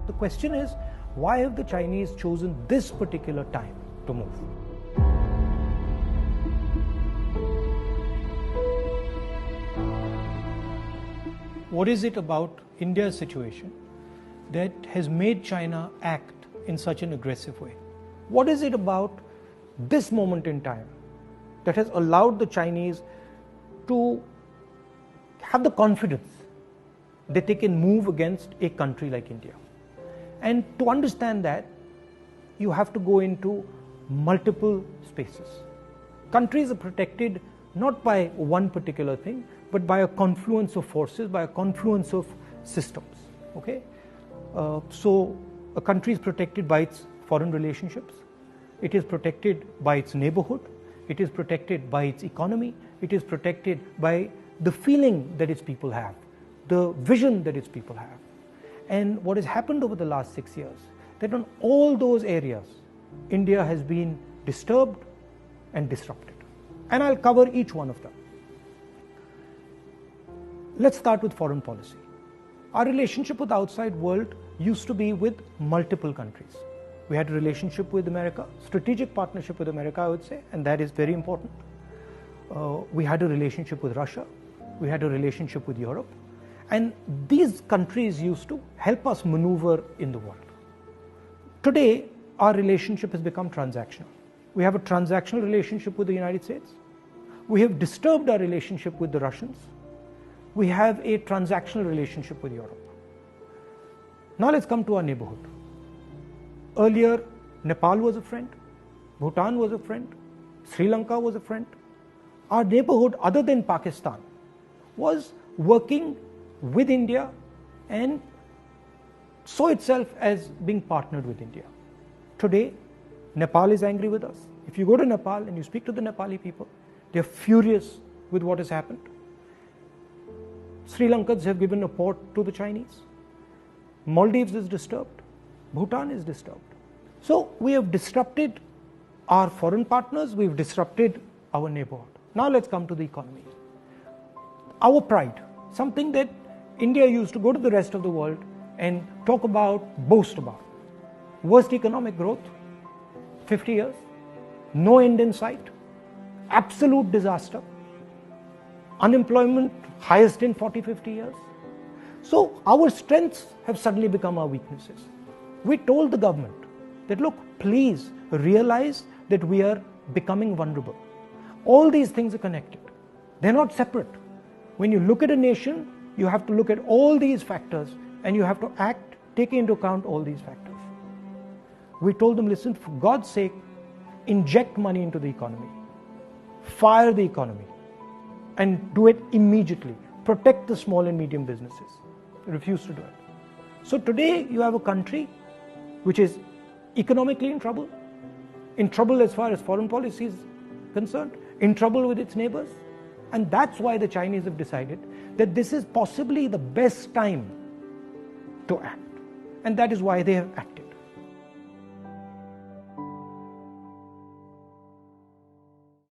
The question is, why have the Chinese chosen this particular time to move? What is it about India's situation that has made China act in such an aggressive way? What is it about this moment in time that has allowed the Chinese to have the confidence that they can move against a country like India? And to understand that, you have to go into multiple spaces. Countries are protected not by one particular thing, but by a confluence of forces, by a confluence of systems. Okay? So a country is protected by its foreign relationships, it is protected by its neighborhood, it is protected by its economy, it is protected by the feeling that its people have, the vision that its people have. And what has happened over the last 6 years, that on all those areas, India has been disturbed and disrupted. And I'll cover each one of them. Let's start with foreign policy. Our relationship with the outside world used to be with multiple countries. We had a relationship with America, strategic partnership with America, I would say, and that is very important. We had a relationship with Russia. We had a relationship with Europe. And these countries used to help us maneuver in the world. Today, our relationship has become transactional. We have a transactional relationship with the United States. We have disturbed our relationship with the Russians. We have a transactional relationship with Europe. Now let's come to our neighborhood. Earlier, Nepal was a friend, Bhutan was a friend, Sri Lanka was a friend. Our neighborhood, other than Pakistan, was working with India and saw itself as being partnered with India. Today, Nepal is angry with us. If you go to Nepal and you speak to the Nepali people, they're furious with what has happened. Sri Lankans have given a port to the Chinese. Maldives is disturbed. Bhutan is disturbed. So we have disrupted our foreign partners, we've disrupted our neighborhood. Now let's come to the economy. Our pride, something that India used to go to the rest of the world and talk about, boast about. Worst economic growth, 50 years, no end in sight, absolute disaster, unemployment highest in 40-50 years. So our strengths have suddenly become our weaknesses. We told the government that, look, please realize that we are becoming vulnerable. All these things are connected. They're not separate. When you look at a nation, you have to look at all these factors and you have to act, taking into account all these factors. We told them, listen, for God's sake, inject money into the economy, fire the economy, and do it immediately. Protect the small and medium businesses. They refuse to do it. So today you have a country which is economically in trouble as far as foreign policy is concerned, in trouble with its neighbors. And that's why the Chinese have decided that this is possibly the best time to act. And that is why they have acted.